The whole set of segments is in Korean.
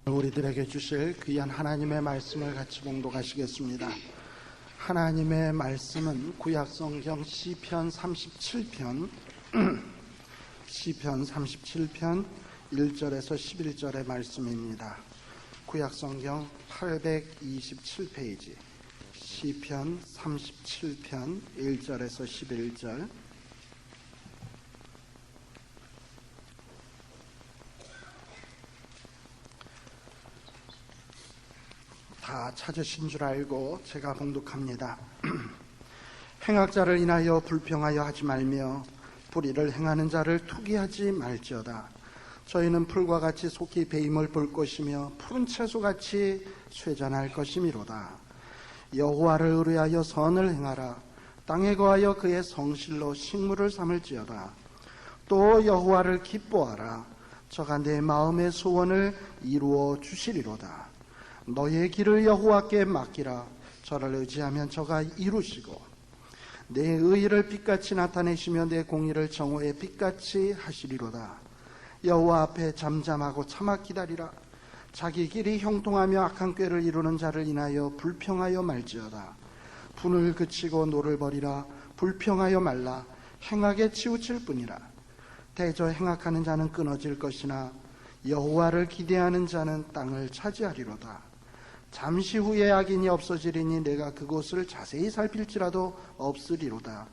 우리들에게 주실 귀한 하나님의 말씀을 같이 봉독하시겠습니다. 하나님의 말씀은 구약성경 시편 37편 시편 37편 1절에서 11절의 말씀입니다. 구약성경 827페이지 시편 37편 1절에서 11절. 다 찾으신 줄 알고 제가 봉독합니다. 행악자를 인하여 불평하여 하지 말며 불의를 행하는 자를 투기하지 말지어다. 저희는 풀과 같이 속히 배임을 볼 것이며 푸른 채소같이 쇠잔할 것이미로다. 여호와를 의뢰하여 선을 행하라. 땅에 거하여 그의 성실로 식물을 삼을지어다. 또 여호와를 기뻐하라. 저가 내 마음의 소원을 이루어 주시리로다. 너의 길을 여호와께 맡기라. 저를 의지하면 저가 이루시고 내 의의를 빛같이 나타내시며 내 공의를 정오의 빛같이 하시리로다. 여호와 앞에 잠잠하고 참아 기다리라. 자기 길이 형통하며 악한 꾀를 이루는 자를 인하여 불평하여 말지어다. 분을 그치고 노를 버리라. 불평하여 말라. 행악에 치우칠 뿐이라. 대저 행악하는 자는 끊어질 것이나 여호와를 기대하는 자는 땅을 차지하리로다. 잠시 후에 악인이 없어지리니 내가 그곳을 자세히 살필지라도 없으리로다.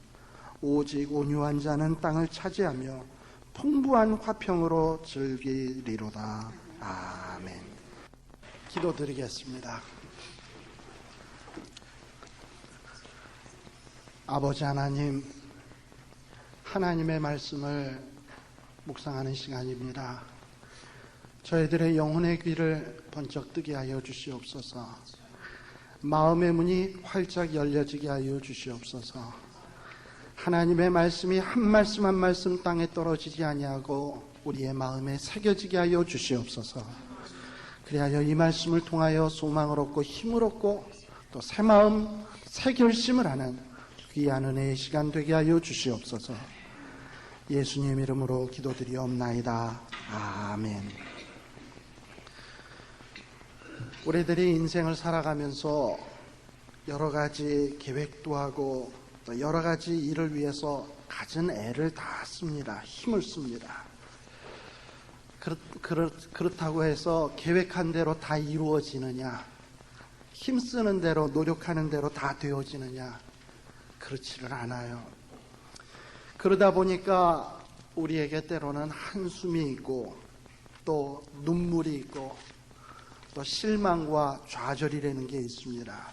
오직 온유한 자는 땅을 차지하며 풍부한 화평으로 즐기리로다. 아멘. 기도드리겠습니다. 아버지 하나님, 하나님의 말씀을 묵상하는 시간입니다. 저희들의 영혼의 귀를 번쩍 뜨게 하여 주시옵소서. 마음의 문이 활짝 열려지게 하여 주시옵소서. 하나님의 말씀이 한 말씀 한 말씀 땅에 떨어지지 아니하고 우리의 마음에 새겨지게 하여 주시옵소서. 그리하여 이 말씀을 통하여 소망을 얻고 힘을 얻고 또 새 마음 새 결심을 하는 귀한 은혜의 시간 되게 하여 주시옵소서. 예수님 이름으로 기도드리옵나이다. 아멘. 우리들이 인생을 살아가면서 여러 가지 계획도 하고 또 여러 가지 일을 위해서 갖은 애를 다 씁니다. 힘을 씁니다. 그렇다고 해서 계획한 대로 다 이루어지느냐, 힘쓰는 대로 노력하는 대로 다 되어지느냐, 그렇지를 않아요. 그러다 보니까 우리에게 때로는 한숨이 있고 또 눈물이 있고 또 실망과 좌절이라는 게 있습니다.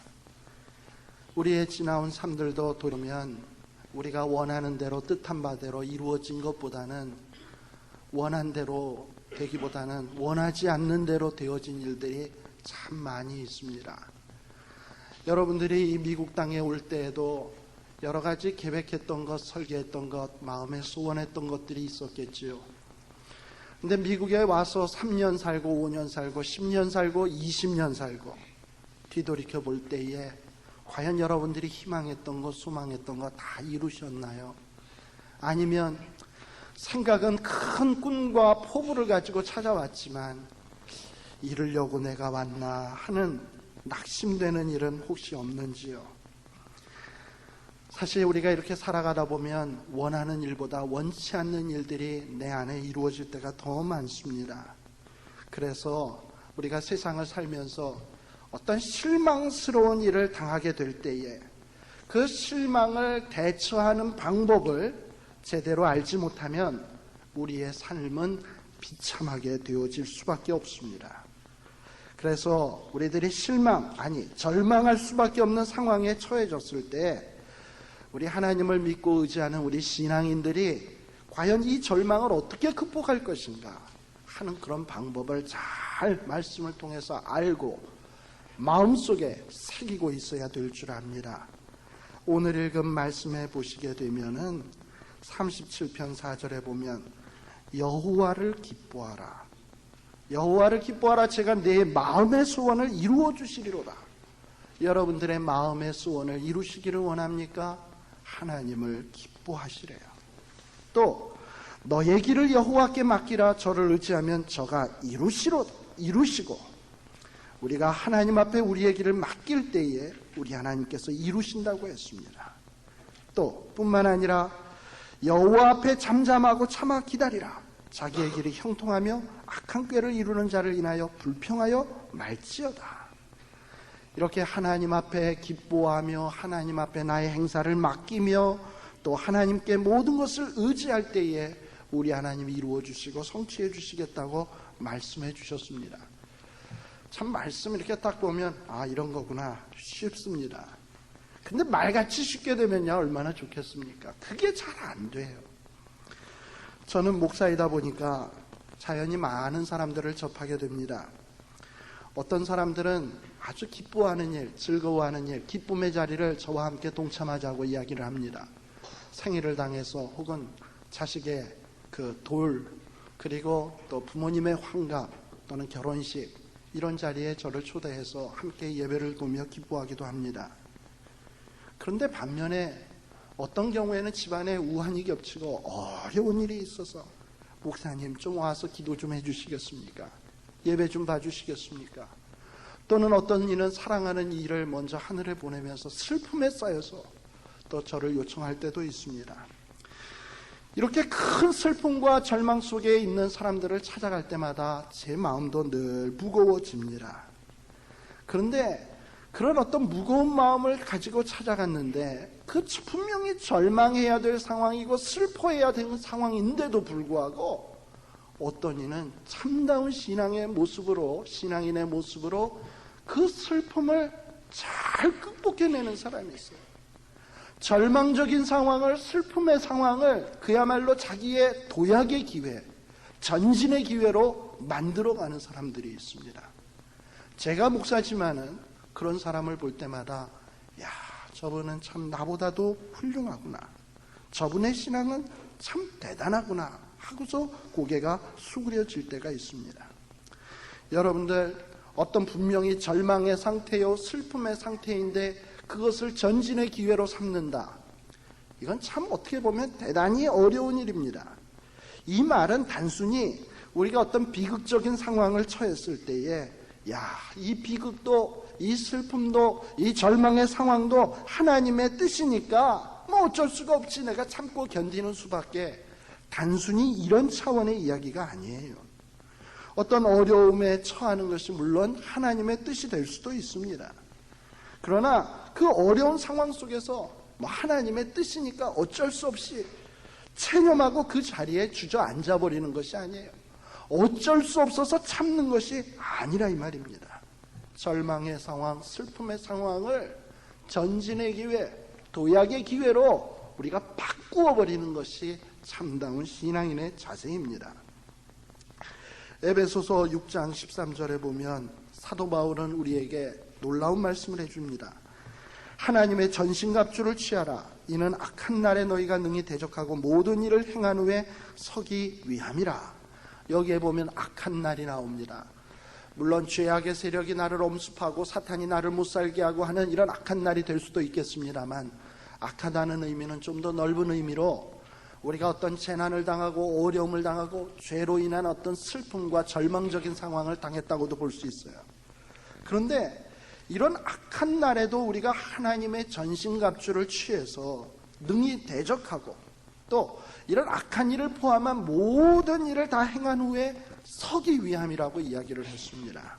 우리의 지나온 삶들도 돌으면 우리가 원하는 대로 뜻한 바대로 이루어진 것보다는 원한 대로 되기보다는 원하지 않는 대로 되어진 일들이 참 많이 있습니다. 여러분들이 이 미국 땅에 올 때에도 여러 가지 계획했던 것, 설계했던 것, 마음에 소원했던 것들이 있었겠지요. 근데 미국에 와서 3년 살고 5년 살고 10년 살고 20년 살고 뒤돌이켜 볼 때에 과연 여러분들이 희망했던 것, 소망했던 것 다 이루셨나요? 아니면 생각은 큰 꿈과 포부를 가지고 찾아왔지만 이루려고 내가 왔나 하는 낙심되는 일은 혹시 없는지요? 사실 우리가 이렇게 살아가다 보면 원하는 일보다 원치 않는 일들이 내 안에 이루어질 때가 더 많습니다. 그래서 우리가 세상을 살면서 어떤 실망스러운 일을 당하게 될 때에 그 실망을 대처하는 방법을 제대로 알지 못하면 우리의 삶은 비참하게 되어질 수밖에 없습니다. 그래서 우리들이 절망할 수밖에 없는 상황에 처해졌을 때 우리 하나님을 믿고 의지하는 우리 신앙인들이 과연 이 절망을 어떻게 극복할 것인가 하는 그런 방법을 잘 말씀을 통해서 알고 마음속에 새기고 있어야 될 줄 압니다. 오늘 읽은 말씀에 보시게 되면은 37편 4절에 보면 여호와를 기뻐하라. 여호와를 기뻐하라. 제가 내 마음의 소원을 이루어 주시리로다. 여러분들의 마음의 소원을 이루시기를 원합니까? 하나님을 기뻐하시래요. 또 너의 길을 여호와께 맡기라. 저를 의지하면 저가 이루시고 우리가 하나님 앞에 우리의 길을 맡길 때에 우리 하나님께서 이루신다고 했습니다. 또 뿐만 아니라 여호와 앞에 잠잠하고 참아 기다리라. 자기의 길이 형통하며 악한 꾀를 이루는 자를 인하여 불평하여 말지어다. 이렇게 하나님 앞에 기뻐하며 하나님 앞에 나의 행사를 맡기며 또 하나님께 모든 것을 의지할 때에 우리 하나님이 이루어 주시고 성취해 주시겠다고 말씀해 주셨습니다. 참 말씀 이렇게 딱 보면 이런 거구나 쉽습니다. 근데 말같이 쉽게 되면요 얼마나 좋겠습니까? 그게 잘 안 돼요. 저는 목사이다 보니까 자연히 많은 사람들을 접하게 됩니다. 어떤 사람들은 아주 기뻐하는 일, 즐거워하는 일, 기쁨의 자리를 저와 함께 동참하자고 이야기를 합니다. 생일을 당해서 혹은 자식의 그 돌, 그리고 또 부모님의 환갑 또는 결혼식 이런 자리에 저를 초대해서 함께 예배를 보며 기뻐하기도 합니다. 그런데 반면에 어떤 경우에는 집안에 우환이 겹치고 어려운 일이 있어서 목사님 좀 와서 기도 좀 해주시겠습니까? 예배 좀 봐주시겠습니까? 또는 어떤 이는 사랑하는 이를 먼저 하늘에 보내면서 슬픔에 쌓여서 또 저를 요청할 때도 있습니다. 이렇게 큰 슬픔과 절망 속에 있는 사람들을 찾아갈 때마다 제 마음도 늘 무거워집니다. 그런데 그런 어떤 무거운 마음을 가지고 찾아갔는데 그 분명히 절망해야 될 상황이고 슬퍼해야 되는 상황인데도 불구하고 어떤 이는 참다운 신앙인의 모습으로 그 슬픔을 잘 극복해내는 사람이 있어요. 절망적인 상황을, 슬픔의 상황을 그야말로 자기의 도약의 기회, 전진의 기회로 만들어가는 사람들이 있습니다. 제가 목사지만은 그런 사람을 볼 때마다 저분은 참 나보다도 훌륭하구나, 저분의 신앙은 참 대단하구나 하고서 고개가 수그려질 때가 있습니다. 여러분들 어떤 분명히 절망의 상태요 슬픔의 상태인데 그것을 전진의 기회로 삼는다. 이건 참 어떻게 보면 대단히 어려운 일입니다. 이 말은 단순히 우리가 어떤 비극적인 상황을 처했을 때에 이 비극도 이 슬픔도 이 절망의 상황도 하나님의 뜻이니까 뭐 어쩔 수가 없지 내가 참고 견디는 수밖에, 단순히 이런 차원의 이야기가 아니에요. 어떤 어려움에 처하는 것이 물론 하나님의 뜻이 될 수도 있습니다. 그러나 그 어려운 상황 속에서 하나님의 뜻이니까 어쩔 수 없이 체념하고 그 자리에 주저앉아 버리는 것이 아니에요. 어쩔 수 없어서 참는 것이 아니라 이 말입니다. 절망의 상황, 슬픔의 상황을 전진의 기회, 도약의 기회로 우리가 바꾸어 버리는 것이 참다운 신앙인의 자세입니다. 에베소서 6장 13절에 보면 사도 바울은 우리에게 놀라운 말씀을 해줍니다. 하나님의 전신갑주를 취하라. 이는 악한 날에 너희가 능히 대적하고 모든 일을 행한 후에 서기 위함이라. 여기에 보면 악한 날이 나옵니다. 물론 죄악의 세력이 나를 엄습하고 사탄이 나를 못살게 하고 하는 이런 악한 날이 될 수도 있겠습니다만, 악하다는 의미는 좀 더 넓은 의미로 우리가 어떤 재난을 당하고 어려움을 당하고 죄로 인한 어떤 슬픔과 절망적인 상황을 당했다고도 볼 수 있어요. 그런데 이런 악한 날에도 우리가 하나님의 전신갑주를 취해서 능히 대적하고 또 이런 악한 일을 포함한 모든 일을 다 행한 후에 서기 위함이라고 이야기를 했습니다.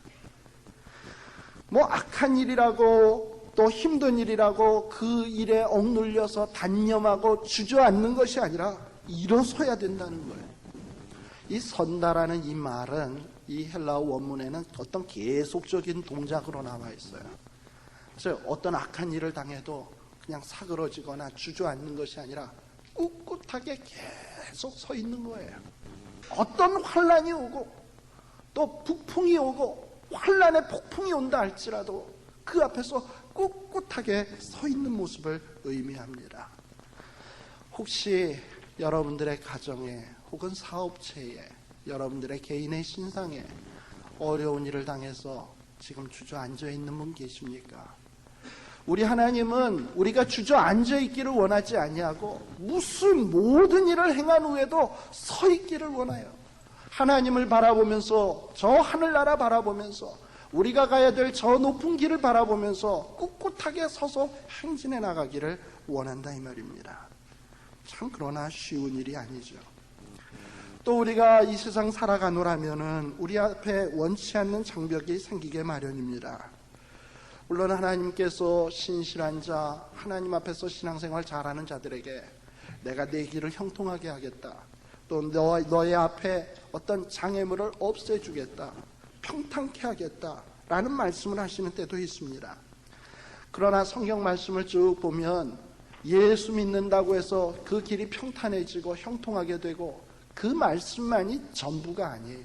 뭐 악한 일이라고 또 힘든 일이라고 그 일에 억눌려서 단념하고 주저앉는 것이 아니라 일어서야 된다는 거예요. 이 선다라는 이 말은 이 헬라어 원문에는 어떤 계속적인 동작으로 나와 있어요. 그래서 어떤 악한 일을 당해도 그냥 사그러지거나 주저앉는 것이 아니라 꿋꿋하게 계속 서 있는 거예요. 어떤 환란이 오고 또 북풍이 오고 환란의 폭풍이 온다 할지라도 그 앞에서 꿋꿋하게 서 있는 모습을 의미합니다. 혹시 여러분들의 가정에 혹은 사업체에 여러분들의 개인의 신상에 어려운 일을 당해서 지금 주저앉아 있는 분 계십니까? 우리 하나님은 우리가 주저앉아 있기를 원하지 아니하고 무슨 모든 일을 행한 후에도 서 있기를 원해요. 하나님을 바라보면서, 저 하늘나라 바라보면서, 우리가 가야 될 저 높은 길을 바라보면서 꿋꿋하게 서서 행진해 나가기를 원한다, 이 말입니다. 참 그러나 쉬운 일이 아니죠. 또 우리가 이 세상 살아가노라면은 우리 앞에 원치 않는 장벽이 생기게 마련입니다. 물론 하나님께서 신실한 자, 하나님 앞에서 신앙생활 잘하는 자들에게 내가 내 길을 형통하게 하겠다, 또 너의 앞에 어떤 장애물을 없애주겠다, 평탄케 하겠다 라는 말씀을 하시는 때도 있습니다. 그러나 성경 말씀을 쭉 보면 예수 믿는다고 해서 그 길이 평탄해지고 형통하게 되고 그 말씀만이 전부가 아니에요.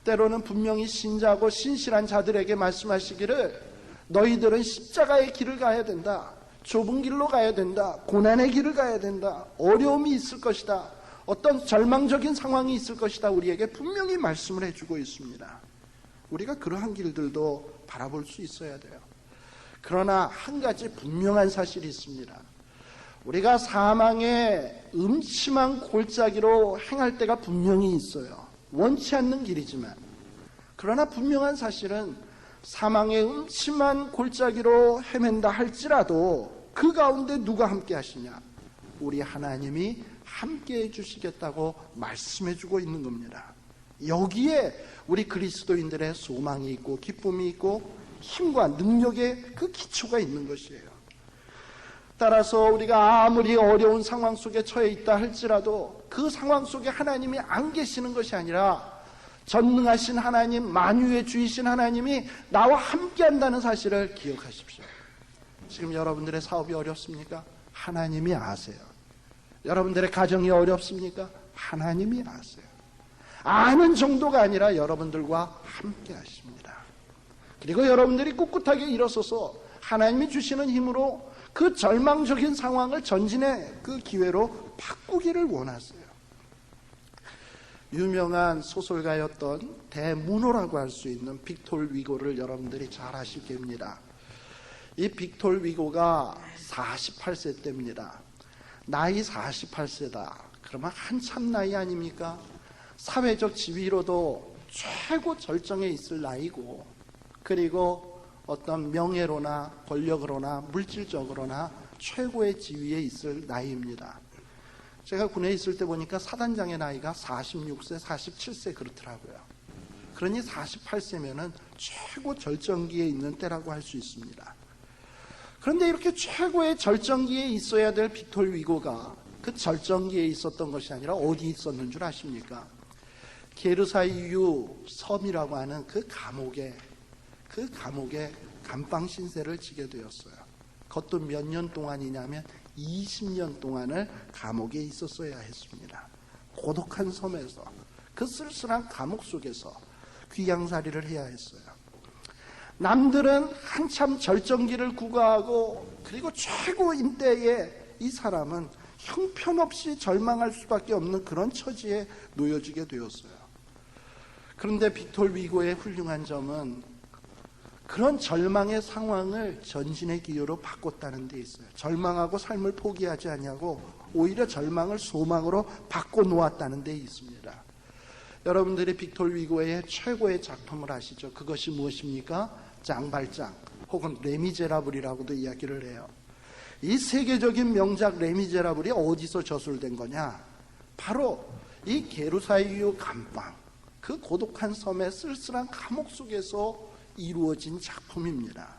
때로는 분명히 신자고 신실한 자들에게 말씀하시기를 너희들은 십자가의 길을 가야 된다, 좁은 길로 가야 된다, 고난의 길을 가야 된다, 어려움이 있을 것이다, 어떤 절망적인 상황이 있을 것이다, 우리에게 분명히 말씀을 해주고 있습니다. 우리가 그러한 길들도 바라볼 수 있어야 돼요. 그러나 한 가지 분명한 사실이 있습니다. 우리가 사망의 음침한 골짜기로 행할 때가 분명히 있어요. 원치 않는 길이지만. 그러나 분명한 사실은 사망의 음침한 골짜기로 헤맨다 할지라도 그 가운데 누가 함께 하시냐? 우리 하나님이 함께 해주시겠다고 말씀해주고 있는 겁니다. 여기에 우리 그리스도인들의 소망이 있고 기쁨이 있고 힘과 능력의 그 기초가 있는 것이에요. 따라서 우리가 아무리 어려운 상황 속에 처해 있다 할지라도 그 상황 속에 하나님이 안 계시는 것이 아니라 전능하신 하나님, 만유의 주이신 하나님이 나와 함께 한다는 사실을 기억하십시오. 지금 여러분들의 사업이 어렵습니까? 하나님이 아세요. 여러분들의 가정이 어렵습니까? 하나님이 아세요. 아는 정도가 아니라 여러분들과 함께 하십니다. 그리고 여러분들이 꿋꿋하게 일어서서 하나님이 주시는 힘으로 그 절망적인 상황을 전진의 그 기회로 바꾸기를 원하세요. 유명한 소설가였던 대문호라고 할 수 있는 빅톨 위고를 여러분들이 잘 아실 겁니다. 이 빅톨 위고가 48세 때입니다. 나이 48세다. 그러면 한참 나이 아닙니까? 사회적 지위로도 최고 절정에 있을 나이고, 그리고 어떤 명예로나 권력으로나 물질적으로나 최고의 지위에 있을 나이입니다. 제가 군에 있을 때 보니까 사단장의 나이가 46세, 47세 그렇더라고요. 그러니 48세면은 최고 절정기에 있는 때라고 할 수 있습니다. 그런데 이렇게 최고의 절정기에 있어야 될 빅톨 위고가 그 절정기에 있었던 것이 아니라 어디 있었는 줄 아십니까? 게르사유 섬이라고 하는 그 감옥에 감방 신세를 지게 되었어요. 그것도 몇 년 동안이냐면 20년 동안을 감옥에 있었어야 했습니다. 고독한 섬에서 그 쓸쓸한 감옥 속에서 귀양살이를 해야 했어요. 남들은 한참 절정기를 구가하고 그리고 최고인 때에 이 사람은 형편없이 절망할 수밖에 없는 그런 처지에 놓여지게 되었어요. 그런데 빅톨 위고의 훌륭한 점은 그런 절망의 상황을 전진의 기회로 바꿨다는 데 있어요. 절망하고 삶을 포기하지 않냐고 오히려 절망을 소망으로 바꿔놓았다는 데 있습니다. 여러분들이 빅톨 위고의 최고의 작품을 아시죠? 그것이 무엇입니까? 짱발짱 혹은 레미제라블이라고도 이야기를 해요. 이 세계적인 명작 레미제라블이 어디서 저술된 거냐? 바로 이 게르사유 감방, 그 고독한 섬의 쓸쓸한 감옥 속에서 이루어진 작품입니다.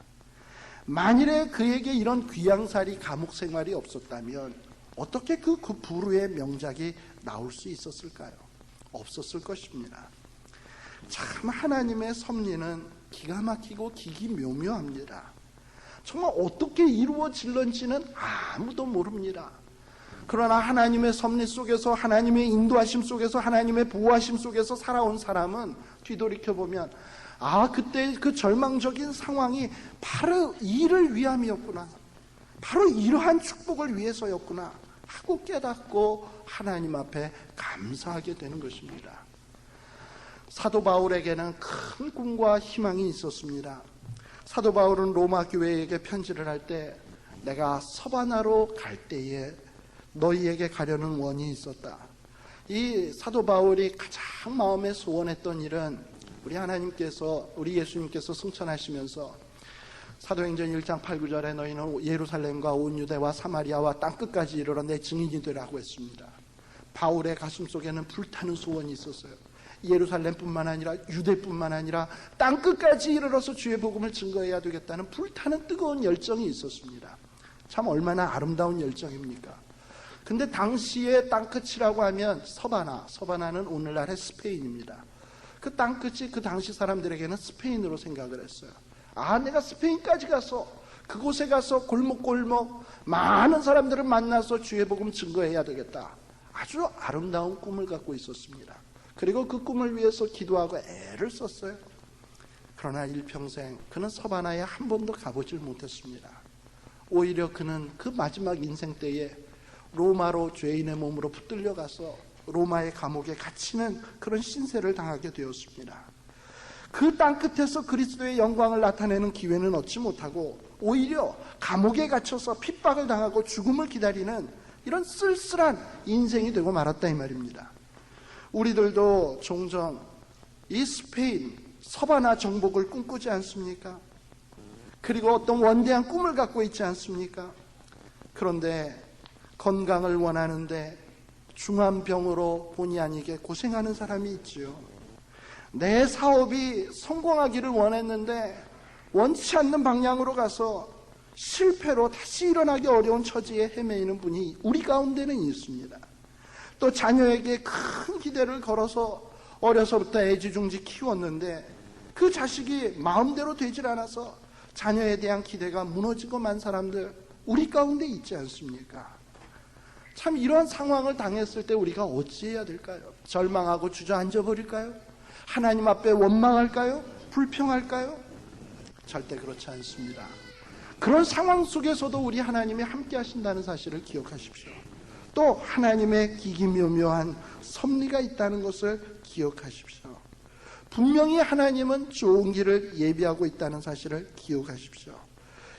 만일에 그에게 이런 귀양살이 감옥 생활이 없었다면 어떻게 그 부르의 명작이 나올 수 있었을까요? 없었을 것입니다. 참 하나님의 섭리는 기가 막히고 기기묘묘합니다. 정말 어떻게 이루어질런지는 아무도 모릅니다. 그러나 하나님의 섭리 속에서, 하나님의 인도하심 속에서, 하나님의 보호하심 속에서 살아온 사람은 뒤돌이켜보면 그때 그 절망적인 상황이 바로 이를 위함이었구나, 바로 이러한 축복을 위해서였구나 하고 깨닫고 하나님 앞에 감사하게 되는 것입니다. 사도 바울에게는 큰 꿈과 희망이 있었습니다. 사도 바울은 로마 교회에게 편지를 할 때 내가 서바나로 갈 때에 너희에게 가려는 원이 있었다. 이 사도 바울이 가장 마음에 소원했던 일은 우리 예수님께서 승천하시면서 사도행전 1장 8, 9절에 너희는 예루살렘과 온 유대와 사마리아와 땅끝까지 이르러 내 증인이 되라고 했습니다. 바울의 가슴속에는 불타는 소원이 있었어요. 예루살렘뿐만 아니라 유대뿐만 아니라 땅끝까지 이르러서 주의 복음을 증거해야 되겠다는 불타는 뜨거운 열정이 있었습니다. 참 얼마나 아름다운 열정입니까? 근데 당시의 땅끝이라고 하면 서바나는 오늘날의 스페인입니다. 그 땅끝이 그 당시 사람들에게는 스페인으로 생각을 했어요. 내가 스페인까지 가서 그곳에 가서 골목골목 많은 사람들을 만나서 주의 복음 증거해야 되겠다. 아주 아름다운 꿈을 갖고 있었습니다. 그리고 그 꿈을 위해서 기도하고 애를 썼어요. 그러나 일평생 그는 서바나에 한 번도 가보질 못했습니다. 오히려 그는 그 마지막 인생 때에 로마로 죄인의 몸으로 붙들려 가서 로마의 감옥에 갇히는 그런 신세를 당하게 되었습니다. 그 땅끝에서 그리스도의 영광을 나타내는 기회는 얻지 못하고 오히려 감옥에 갇혀서 핍박을 당하고 죽음을 기다리는 이런 쓸쓸한 인생이 되고 말았다 이 말입니다. 우리들도 종종 이 스페인 서바나 정복을 꿈꾸지 않습니까? 그리고 어떤 원대한 꿈을 갖고 있지 않습니까? 그런데 건강을 원하는데 중환병으로 본의 아니게 고생하는 사람이 있지요. 내 사업이 성공하기를 원했는데 원치 않는 방향으로 가서 실패로 다시 일어나기 어려운 처지에 헤매이는 분이 우리 가운데는 있습니다. 또 자녀에게 큰 기대를 걸어서 어려서부터 애지중지 키웠는데 그 자식이 마음대로 되질 않아서 자녀에 대한 기대가 무너지고 만 사람들 우리 가운데 있지 않습니까? 참 이런 상황을 당했을 때 우리가 어찌해야 될까요? 절망하고 주저앉아 버릴까요? 하나님 앞에 원망할까요? 불평할까요? 절대 그렇지 않습니다. 그런 상황 속에서도 우리 하나님이 함께 하신다는 사실을 기억하십시오. 또 하나님의 기기묘묘한 섭리가 있다는 것을 기억하십시오. 분명히 하나님은 좋은 길을 예비하고 있다는 사실을 기억하십시오.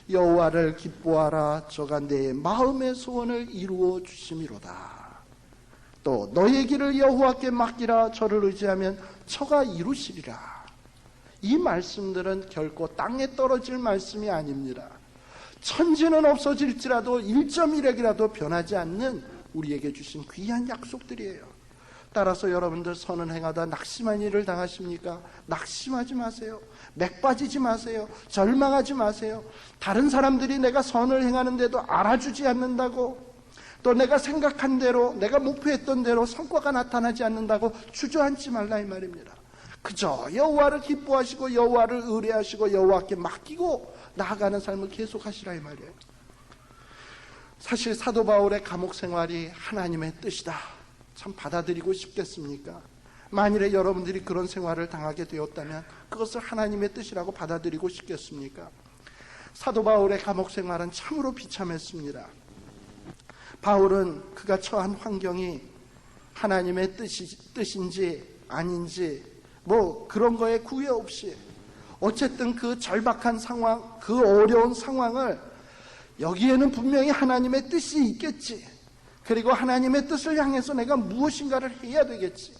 여호와를 기뻐하라. 저가 내 마음의 소원을 이루어 주심이로다. 또 너의 길을 여호와께 맡기라. 저를 의지하면 저가 이루시리라. 이 말씀들은 결코 땅에 떨어질 말씀이 아닙니다. 천지는 없어질지라도 1.1핵이라도 변하지 않는 우리에게 주신 귀한 약속들이에요. 따라서 여러분들 선을 행하다 낙심한 일을 당하십니까? 낙심하지 마세요. 맥 빠지지 마세요. 절망하지 마세요. 다른 사람들이 내가 선을 행하는데도 알아주지 않는다고, 또 내가 생각한 대로, 내가 목표했던 대로 성과가 나타나지 않는다고 주저앉지 말라 이 말입니다. 그저 여호와를 기뻐하시고 여호와를 의뢰하시고 여호와께 맡기고 나아가는 삶을 계속하시라 이 말이에요. 사실 사도 바울의 감옥 생활이 하나님의 뜻이다. 참 받아들이고 싶겠습니까? 만일에 여러분들이 그런 생활을 당하게 되었다면 그것을 하나님의 뜻이라고 받아들이고 싶겠습니까? 사도 바울의 감옥 생활은 참으로 비참했습니다. 바울은 그가 처한 환경이 하나님의 뜻인지 아닌지 뭐 그런 거에 구애 없이 어쨌든 그 절박한 상황, 그 어려운 상황을 여기에는 분명히 하나님의 뜻이 있겠지. 그리고 하나님의 뜻을 향해서 내가 무엇인가를 해야 되겠지.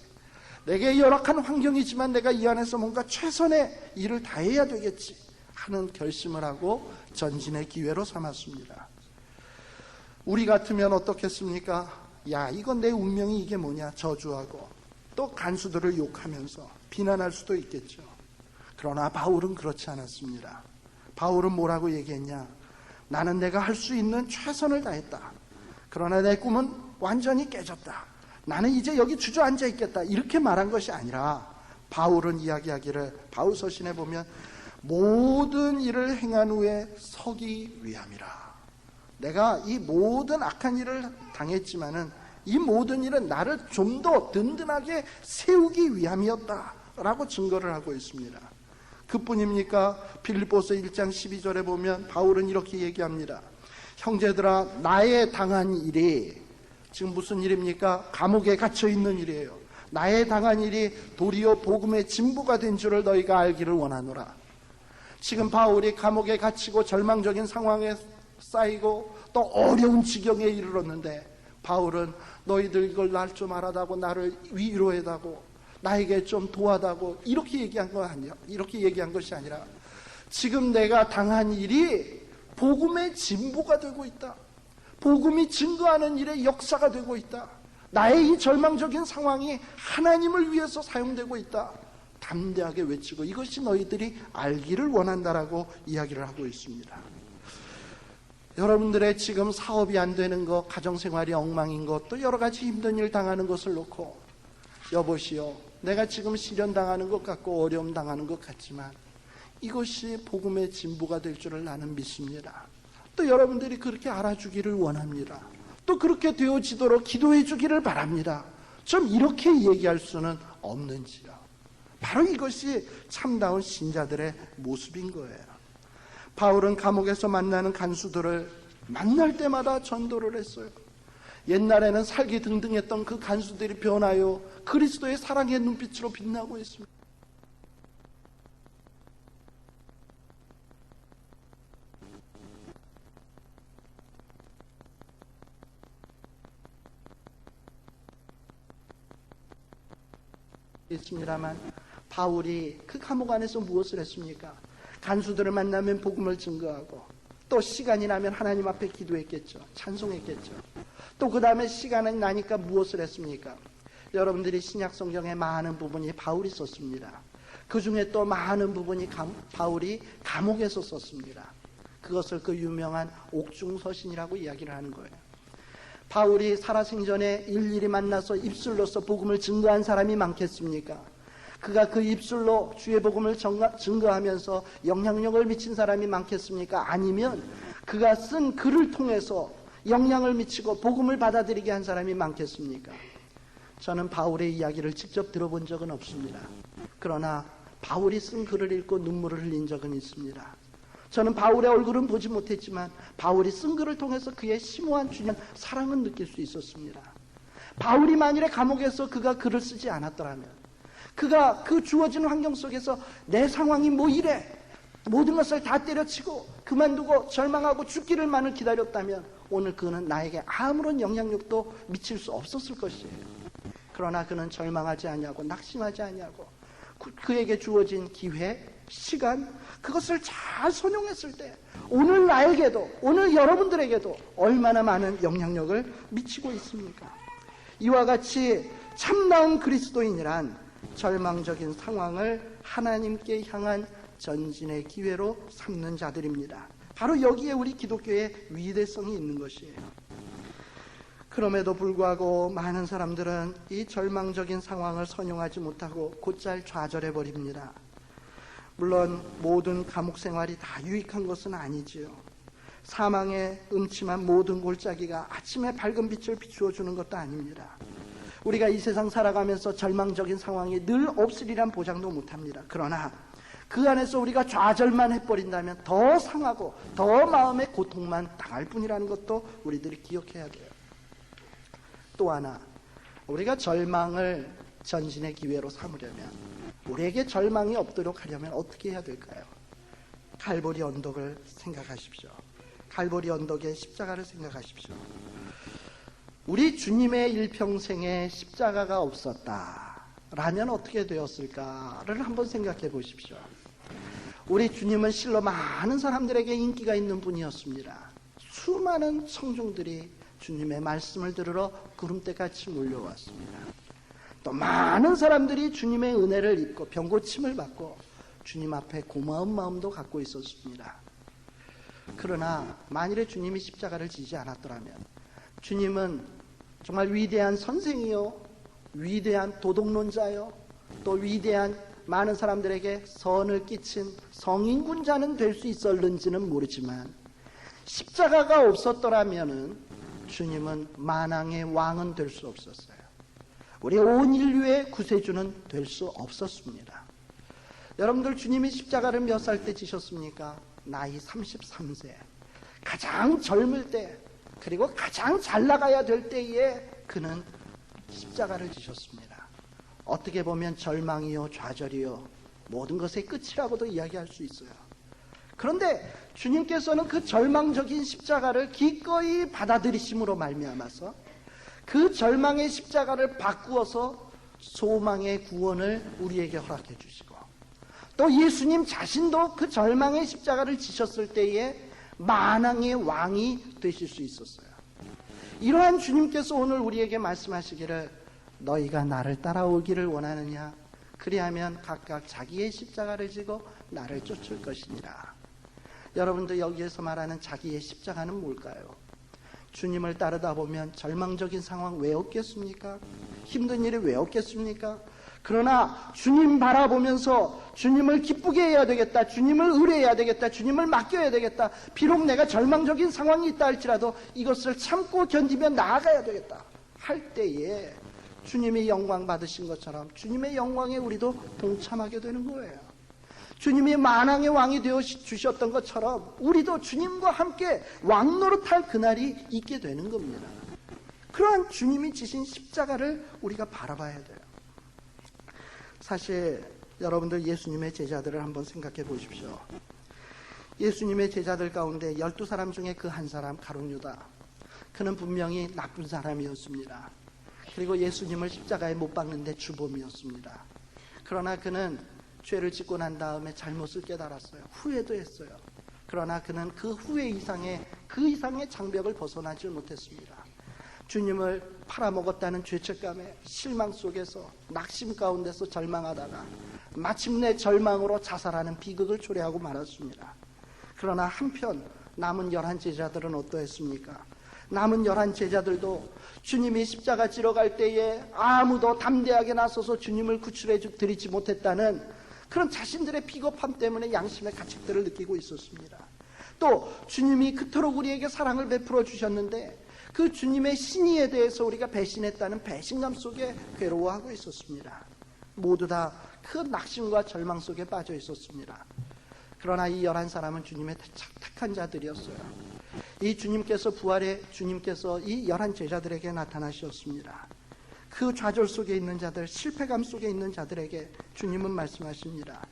내게 열악한 환경이지만 내가 이 안에서 뭔가 최선의 일을 다해야 되겠지 하는 결심을 하고 전진의 기회로 삼았습니다. 우리 같으면 어떻겠습니까? 야, 이건 내 운명이 이게 뭐냐 저주하고 또 간수들을 욕하면서 비난할 수도 있겠죠. 그러나 바울은 그렇지 않았습니다. 바울은 뭐라고 얘기했냐? 나는 내가 할 수 있는 최선을 다했다. 그러나 내 꿈은 완전히 깨졌다. 나는 이제 여기 주저앉아 있겠다. 이렇게 말한 것이 아니라 바울은 이야기하기를 바울 서신에 보면 모든 일을 행한 후에 서기 위함이라. 내가 이 모든 악한 일을 당했지만은 이 모든 일은 나를 좀 더 든든하게 세우기 위함이었다라고 증거를 하고 있습니다. 그뿐입니까? 빌립보서 1장 12절에 보면 바울은 이렇게 얘기합니다. 형제들아, 나의 당한 일이 지금 무슨 일입니까? 감옥에 갇혀 있는 일이에요. 나의 당한 일이 도리어 복음의 진보가 된 줄을 너희가 알기를 원하노라. 지금 바울이 감옥에 갇히고 절망적인 상황에 쌓이고 또 어려운 지경에 이르렀는데 바울은 너희들 이걸 날 좀 알아다고 나를 위로해다고 나에게 좀 도와다고 이렇게 얘기한 거 아니야. 이렇게 얘기한 것이 아니라 지금 내가 당한 일이 복음의 진보가 되고 있다. 복음이 증거하는 일의 역사가 되고 있다. 나의 이 절망적인 상황이 하나님을 위해서 사용되고 있다. 담대하게 외치고 이것이 너희들이 알기를 원한다라고 이야기를 하고 있습니다. 여러분들의 지금 사업이 안 되는 것, 가정생활이 엉망인 것, 또 여러 가지 힘든 일 당하는 것을 놓고 여보시오, 내가 지금 시련 당하는 것 같고 어려움 당하는 것 같지만 이것이 복음의 진보가 될 줄을 나는 믿습니다. 또 여러분들이 그렇게 알아주기를 원합니다. 또 그렇게 되어지도록 기도해 주기를 바랍니다. 좀 이렇게 얘기할 수는 없는지요. 바로 이것이 참다운 신자들의 모습인 거예요. 바울은 감옥에서 만나는 간수들을 만날 때마다 전도를 했어요. 옛날에는 살기 등등했던 그 간수들이 변하여 그리스도의 사랑의 눈빛으로 빛나고 있습니다. 있습니다만 바울이 그 감옥 안에서 무엇을 했습니까? 간수들을 만나면 복음을 증거하고 또 시간이 나면 하나님 앞에 기도했겠죠. 찬송했겠죠. 또 그 다음에 시간이 나니까 무엇을 했습니까? 여러분들이 신약 성경의 많은 부분이 바울이 썼습니다. 그 중에 또 많은 부분이 바울이 감옥에서 썼습니다. 그것을 그 유명한 옥중서신이라고 이야기를 하는 거예요. 바울이 살아생전에 일일이 만나서 입술로서 복음을 증거한 사람이 많겠습니까? 그가 그 입술로 주의 복음을 증거하면서 영향력을 미친 사람이 많겠습니까? 아니면 그가 쓴 글을 통해서 영향을 미치고 복음을 받아들이게 한 사람이 많겠습니까? 저는 바울의 이야기를 직접 들어본 적은 없습니다. 그러나 바울이 쓴 글을 읽고 눈물을 흘린 적은 있습니다. 저는 바울의 얼굴은 보지 못했지만 바울이 쓴 글을 통해서 그의 심오한 주님 사랑은 느낄 수 있었습니다. 바울이 만일에 감옥에서 그가 글을 쓰지 않았더라면, 그가 그 주어진 환경 속에서 내 상황이 뭐 이래, 모든 것을 다 때려치고 그만두고 절망하고 죽기를만을 기다렸다면 오늘 그는 나에게 아무런 영향력도 미칠 수 없었을 것이에요. 그러나 그는 절망하지 아니하고 낙심하지 아니하고 그에게 주어진 기회, 시간, 그것을 잘 선용했을 때 오늘 나에게도, 오늘 여러분들에게도 얼마나 많은 영향력을 미치고 있습니까? 이와 같이 참다운 그리스도인이란 절망적인 상황을 하나님께 향한 전진의 기회로 삼는 자들입니다. 바로 여기에 우리 기독교의 위대성이 있는 것이에요. 그럼에도 불구하고 많은 사람들은 이 절망적인 상황을 선용하지 못하고 곧잘 좌절해버립니다. 물론 모든 감옥 생활이 다 유익한 것은 아니지요. 사망의 음침한 모든 골짜기가 아침에 밝은 빛을 비추어주는 것도 아닙니다. 우리가 이 세상 살아가면서 절망적인 상황이 늘 없으리란 보장도 못합니다. 그러나 그 안에서 우리가 좌절만 해버린다면 더 상하고 더 마음의 고통만 당할 뿐이라는 것도 우리들이 기억해야 돼요. 또 하나, 우리가 절망을 전진의 기회로 삼으려면, 우리에게 절망이 없도록 하려면 어떻게 해야 될까요? 갈보리 언덕을 생각하십시오. 갈보리 언덕의 십자가를 생각하십시오. 우리 주님의 일평생에 십자가가 없었다라면 어떻게 되었을까를 한번 생각해 보십시오. 우리 주님은 실로 많은 사람들에게 인기가 있는 분이었습니다. 수많은 청중들이 주님의 말씀을 들으러 구름대같이 몰려왔습니다. 또 많은 사람들이 주님의 은혜를 입고 병고침을 받고 주님 앞에 고마운 마음도 갖고 있었습니다. 그러나 만일에 주님이 십자가를 지지 않았더라면 주님은 정말 위대한 선생이요, 위대한 도덕론자요, 또 위대한 많은 사람들에게 선을 끼친 성인군자는 될 수 있었는지는 모르지만 십자가가 없었더라면 주님은 만왕의 왕은 될 수 없었어요. 우리 온 인류의 구세주는 될 수 없었습니다. 여러분들 주님이 십자가를 몇 살 때 지셨습니까? 나이 33세. 가장 젊을 때, 그리고 가장 잘 나가야 될 때에 그는 십자가를 지셨습니다. 어떻게 보면 절망이요, 좌절이요, 모든 것의 끝이라고도 이야기할 수 있어요. 그런데 주님께서는 그 절망적인 십자가를 기꺼이 받아들이심으로 말미암아서 그 절망의 십자가를 바꾸어서 소망의 구원을 우리에게 허락해 주시고, 또 예수님 자신도 그 절망의 십자가를 지셨을 때에 만왕의 왕이 되실 수 있었어요. 이러한 주님께서 오늘 우리에게 말씀하시기를, 너희가 나를 따라오기를 원하느냐? 그리하면 각각 자기의 십자가를 지고 나를 쫓을 것이니라. 여러분들 여기에서 말하는 자기의 십자가는 뭘까요? 주님을 따르다 보면 절망적인 상황 왜 없겠습니까? 힘든 일이 왜 없겠습니까? 그러나 주님 바라보면서 주님을 기쁘게 해야 되겠다, 주님을 의뢰해야 되겠다, 주님을 맡겨야 되겠다, 비록 내가 절망적인 상황이 있다 할지라도 이것을 참고 견디며 나아가야 되겠다 할 때에 주님이 영광 받으신 것처럼 주님의 영광에 우리도 동참하게 되는 거예요. 주님이 만왕의 왕이 되어 주셨던 것처럼 우리도 주님과 함께 왕노릇할 그날이 있게 되는 겁니다. 그러한 주님이 지신 십자가를 우리가 바라봐야 돼요. 사실 여러분들 예수님의 제자들을 한번 생각해 보십시오. 예수님의 제자들 가운데 12사람 중에 그 한 사람 가룟 유다, 그는 분명히 나쁜 사람이었습니다. 그리고 예수님을 십자가에 못 박는데 주범이었습니다. 그러나 그는 죄를 짓고 난 다음에 잘못을 깨달았어요. 후회도 했어요. 그러나 그는 그 후회 이상의 장벽을 벗어나지 못했습니다. 주님을 팔아먹었다는 죄책감에 실망 속에서 낙심 가운데서 절망하다가 마침내 절망으로 자살하는 비극을 초래하고 말았습니다. 그러나 한편 남은 11 제자들은 어떠했습니까? 남은 11 제자들도 주님이 십자가 지러 갈 때에 아무도 담대하게 나서서 주님을 구출해 드리지 못했다는 그런 자신들의 비겁함 때문에 양심의 가책들을 느끼고 있었습니다. 또 주님이 그토록 우리에게 사랑을 베풀어 주셨는데 그 주님의 신의에 대해서 우리가 배신했다는 배신감 속에 괴로워하고 있었습니다. 모두 다 그 낙심과 절망 속에 빠져 있었습니다. 그러나 이 11사람은 주님의 택한 자들이었어요. 이 주님께서 부활의 주님께서 이 11 제자들에게 나타나셨습니다. 그 좌절 속에 있는 자들, 실패감 속에 있는 자들에게 주님은 말씀하십니다.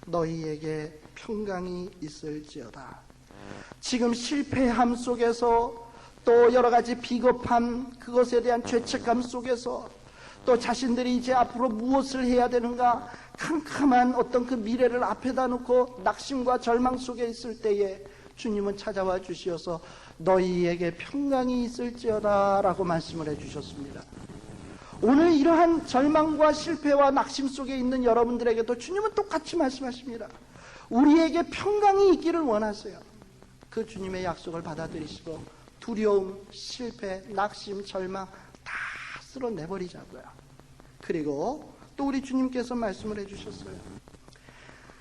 너희에게 평강이 있을지어다. 지금 실패함 속에서 또 여러 가지 비겁함, 그것에 대한 죄책감 속에서 또 자신들이 이제 앞으로 무엇을 해야 되는가 캄캄한 어떤 그 미래를 앞에다 놓고 낙심과 절망 속에 있을 때에 주님은 찾아와 주시어서 너희에게 평강이 있을지어다 라고 말씀을 해주셨습니다. 오늘 이러한 절망과 실패와 낙심 속에 있는 여러분들에게도 주님은 똑같이 말씀하십니다. 우리에게 평강이 있기를 원하세요. 그 주님의 약속을 받아들이시고 두려움, 실패, 낙심, 절망 다 쓸어내버리자고요. 그리고 또 우리 주님께서 말씀을 해주셨어요.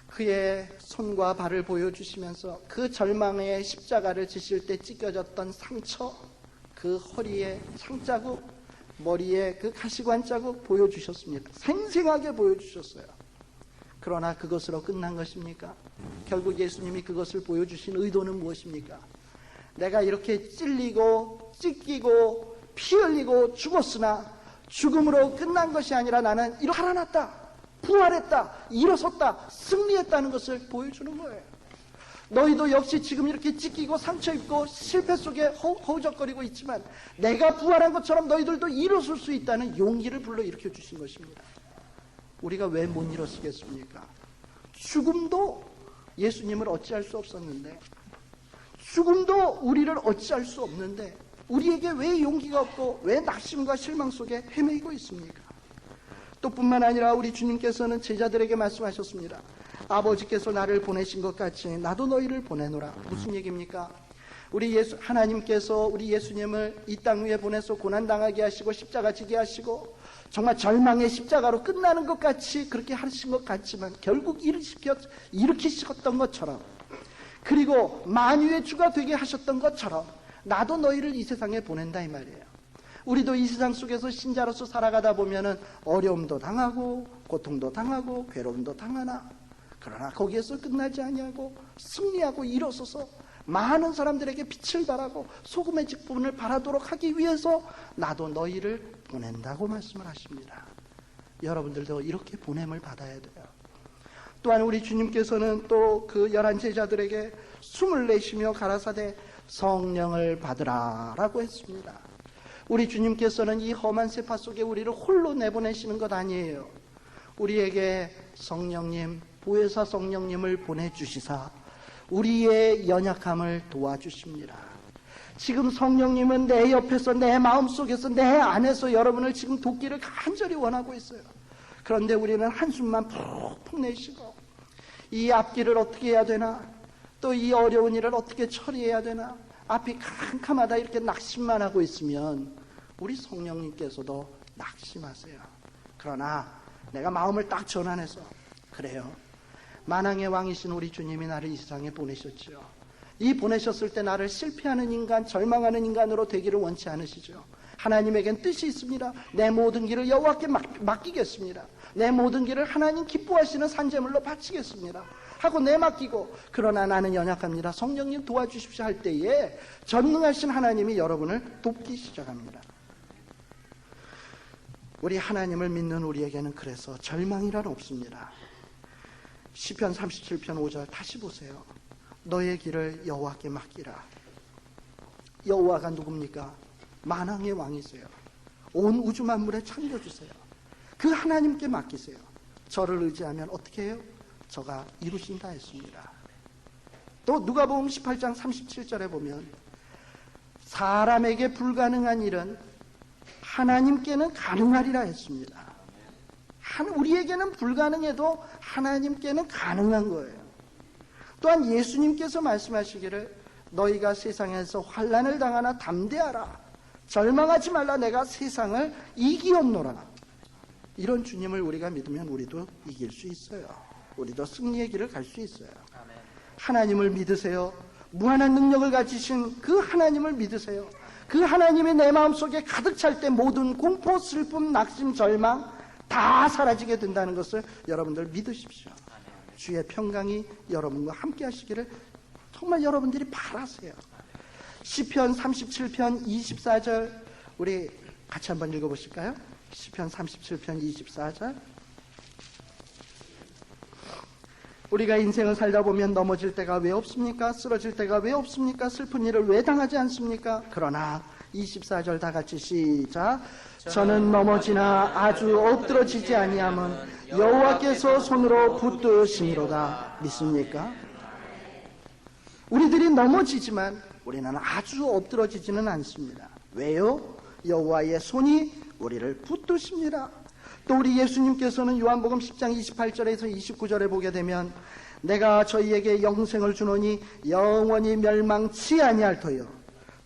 그의 손과 발을 보여주시면서 그 절망의 십자가를 지실 때 찢겨졌던 상처, 그 허리에 상자국, 머리에 그 가시관 자국 보여주셨습니다. 생생하게 보여주셨어요. 그러나 그것으로 끝난 것입니까? 결국 예수님이 그것을 보여주신 의도는 무엇입니까? 내가 이렇게 찔리고 찢기고 피 흘리고 죽었으나 죽음으로 끝난 것이 아니라 나는 이렇게 살아났다, 부활했다, 일어섰다, 승리했다는 것을 보여주는 거예요. 너희도 역시 지금 이렇게 찢기고 상처 입고 실패 속에 허우적거리고 있지만 내가 부활한 것처럼 너희들도 일어설 수 있다는 용기를 불러일으켜 주신 것입니다. 우리가 왜 못 일어서겠습니까? 죽음도 예수님을 어찌할 수 없었는데, 죽음도 우리를 어찌할 수 없는데 우리에게 왜 용기가 없고 왜 낙심과 실망 속에 헤매고 있습니까? 또 뿐만 아니라 우리 주님께서는 제자들에게 말씀하셨습니다. 아버지께서 나를 보내신 것 같이 나도 너희를 보내노라. 무슨 얘기입니까? 하나님께서 우리 예수님을 이 땅 위에 보내서 고난당하게 하시고 십자가 지게 하시고 정말 절망의 십자가로 끝나는 것 같이 그렇게 하신 것 같지만 결국 일으키셨던 것처럼, 그리고 만유의 주가 되게 하셨던 것처럼 나도 너희를 이 세상에 보낸다 이 말이에요. 우리도 이 세상 속에서 신자로서 살아가다 보면은 어려움도 당하고 고통도 당하고 괴로움도 당하나, 그러나 거기에서 끝나지 아니하고 승리하고 일어서서 많은 사람들에게 빛을 발하고 소금의 직분을 발하도록 하기 위해서 나도 너희를 보낸다고 말씀을 하십니다. 여러분들도 이렇게 보냄을 받아야 돼요. 또한 우리 주님께서는 또 그 11 제자들에게 숨을 내쉬며 가라사대 성령을 받으라 라고 했습니다. 우리 주님께서는 이 험한 세파 속에 우리를 홀로 내보내시는 것 아니에요. 우리에게 성령님, 보혜사 성령님을 보내주시사 우리의 연약함을 도와주십니다. 지금 성령님은 내 옆에서, 내 마음속에서, 내 안에서 여러분을 지금 돕기를 간절히 원하고 있어요. 그런데 우리는 한숨만 푹푹 내쉬고 이 앞길을 어떻게 해야 되나, 또 이 어려운 일을 어떻게 처리해야 되나, 앞이 캄캄하다 이렇게 낙심만 하고 있으면 우리 성령님께서도 낙심하세요. 그러나 내가 마음을 딱 전환해서, 그래요, 만왕의 왕이신 우리 주님이 나를 이 세상에 보내셨죠. 이 보내셨을 때 나를 실패하는 인간, 절망하는 인간으로 되기를 원치 않으시죠. 하나님에겐 뜻이 있습니다. 내 모든 길을 여호와께 맡기겠습니다. 내 모든 길을 하나님 기뻐하시는 산제물로 바치겠습니다 하고 내맡기고, 그러나 나는 연약합니다, 성령님 도와주십시오 할 때에 전능하신 하나님이 여러분을 돕기 시작합니다. 우리 하나님을 믿는 우리에게는 그래서 절망이란 없습니다. 시편 37편 5절 다시 보세요. 너의 길을 여호와께 맡기라. 여호와가 누굽니까? 만왕의 왕이세요. 온 우주 만물에 창조주세요. 그 하나님께 맡기세요. 저를 의지하면 어떻게 해요? 저가 이루신다 했습니다. 또 누가복음 18장 37절에 보면 사람에게 불가능한 일은 하나님께는 가능하리라 했습니다. 우리에게는 불가능해도 하나님께는 가능한 거예요. 또한 예수님께서 말씀하시기를 너희가 세상에서 환난을 당하나 담대하라, 절망하지 말라, 내가 세상을 이기었노라. 이런 주님을 우리가 믿으면 우리도 이길 수 있어요. 우리도 승리의 길을 갈 수 있어요. 하나님을 믿으세요. 무한한 능력을 가지신 그 하나님을 믿으세요. 그 하나님이 내 마음속에 가득 찰 때 모든 공포, 슬픔, 낙심, 절망 다 사라지게 된다는 것을 여러분들 믿으십시오. 주의 평강이 여러분과 함께 하시기를 정말 여러분들이 바라세요. 시편 37편 24절 우리 같이 한번 읽어보실까요? 시편 37편 24절. 우리가 인생을 살다 보면 넘어질 때가 왜 없습니까? 쓰러질 때가 왜 없습니까? 슬픈 일을 왜 당하지 않습니까? 그러나 24절 다 같이 시작. 저는 넘어지나 아주 엎드러지지 아니함은 여호와께서 손으로 붙드심이로다. 믿습니까? 우리들이 넘어지지만 우리는 아주 엎드러지지는 않습니다. 왜요? 여호와의 손이 우리를 붙드십니다. 또 우리 예수님께서는 요한복음 10장 28절에서 29절에 보게 되면 내가 저희에게 영생을 주노니 영원히 멸망치 아니할 터요,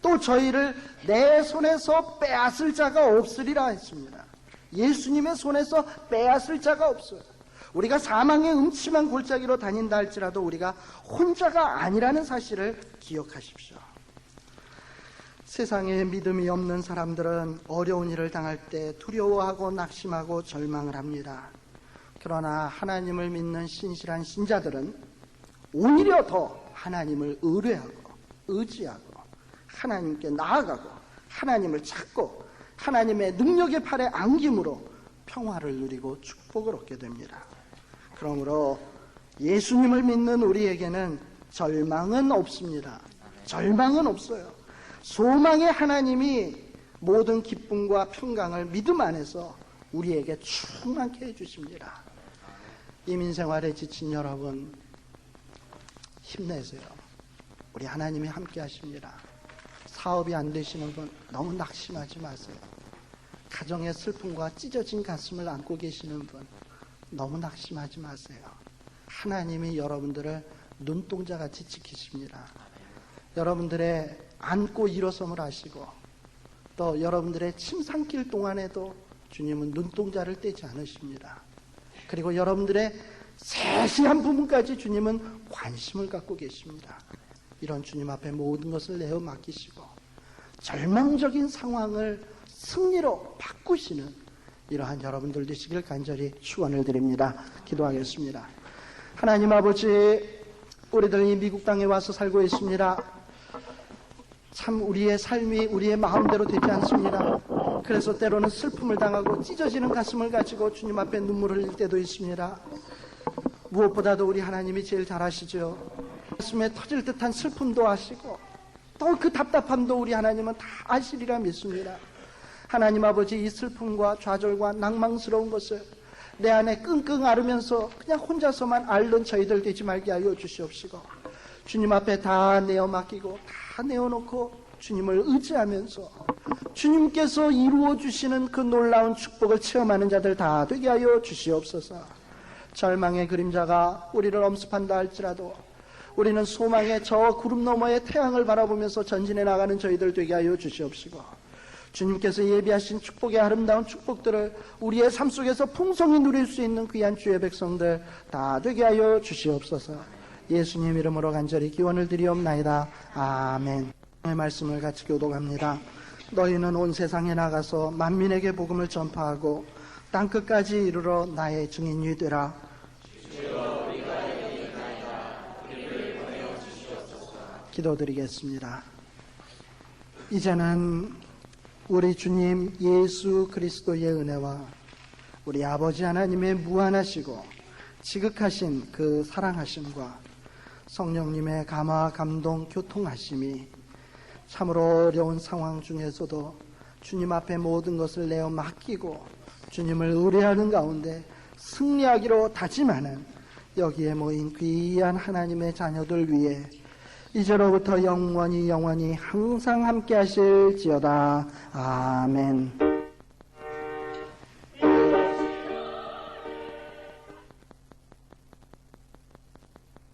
또 저희를 내 손에서 빼앗을 자가 없으리라 했습니다. 예수님의 손에서 빼앗을 자가 없어요. 우리가 사망의 음침한 골짜기로 다닌다 할지라도 우리가 혼자가 아니라는 사실을 기억하십시오. 세상에 믿음이 없는 사람들은 어려운 일을 당할 때 두려워하고 낙심하고 절망을 합니다. 그러나 하나님을 믿는 신실한 신자들은 오히려 더 하나님을 의뢰하고 의지하고 하나님께 나아가고 하나님을 찾고 하나님의 능력의 팔에 안김으로 평화를 누리고 축복을 얻게 됩니다. 그러므로 예수님을 믿는 우리에게는 절망은 없습니다. 절망은 없어요. 소망의 하나님이 모든 기쁨과 평강을 믿음 안에서 우리에게 충만케 해주십니다. 이민생활에 지친 여러분 힘내세요. 우리 하나님이 함께 하십니다. 사업이 안 되시는 분 너무 낙심하지 마세요. 가정의 슬픔과 찢어진 가슴을 안고 계시는 분 너무 낙심하지 마세요. 하나님이 여러분들을 눈동자같이 지키십니다. 여러분들의 안고 일어섬을 하시고 또 여러분들의 침상길 동안에도 주님은 눈동자를 떼지 않으십니다. 그리고 여러분들의 세세한 부분까지 주님은 관심을 갖고 계십니다. 이런 주님 앞에 모든 것을 내어 맡기시고 절망적인 상황을 승리로 바꾸시는 이러한 여러분들 되시길 간절히 축원을 드립니다. 기도하겠습니다. 하나님 아버지, 우리들이 미국 땅에 와서 살고 있습니다. 참 우리의 삶이 우리의 마음대로 되지 않습니다. 그래서 때로는 슬픔을 당하고 찢어지는 가슴을 가지고 주님 앞에 눈물을 흘릴 때도 있습니다. 무엇보다도 우리 하나님이 제일 잘 아시죠. 가슴에 터질 듯한 슬픔도 아시고 또 그 답답함도 우리 하나님은 다 아시리라 믿습니다. 하나님 아버지, 이 슬픔과 좌절과 낭망스러운 것을 내 안에 끙끙 앓으면서 그냥 혼자서만 앓는 저희들 되지 말게 하여 주시옵시고, 주님 앞에 다 내어 맡기고 다 내어놓고 주님을 의지하면서 주님께서 이루어 주시는 그 놀라운 축복을 체험하는 자들 다 되게 하여 주시옵소서. 절망의 그림자가 우리를 엄습한다 할지라도 우리는 소망의 저 구름 너머의 태양을 바라보면서 전진해 나가는 저희들 되게 하여 주시옵시고, 주님께서 예비하신 축복의 아름다운 축복들을 우리의 삶 속에서 풍성히 누릴 수 있는 귀한 주의 백성들 다 되게 하여 주시옵소서. 예수님 이름으로 간절히 기원을 드리옵나이다. 아멘. 말씀을 같이 교독합니다. 너희는 온 세상에 나가서 만민에게 복음을 전파하고 땅끝까지 이르러 나의 증인이 되라. 기도드리겠습니다. 이제는 우리 주님 예수 그리스도의 은혜와 우리 아버지 하나님의 무한하시고 지극하신 그 사랑하심과 성령님의 감화 감동 교통하심이 참으로 어려운 상황 중에서도 주님 앞에 모든 것을 내어 맡기고 주님을 의뢰하는 가운데 승리하기로 다짐하는 여기에 모인 귀한 하나님의 자녀들 위해 이제로부터 영원히 항상 함께 하실지어다. 아멘.